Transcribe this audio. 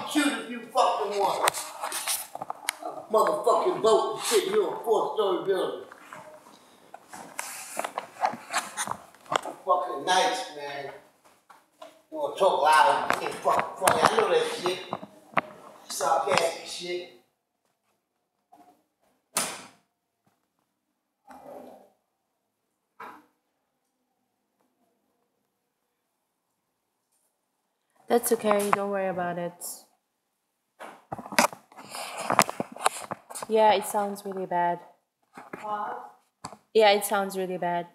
fucking shoot if you fucking want. A motherfucking boat and shit, you're a 4-story building. Fucking nice, man. You wanna talk loud, you ain't fucking funny. I know that shit. Sarcastic shit. That's okay, don't worry about it. Yeah, it sounds really bad. What? Yeah, it sounds really bad.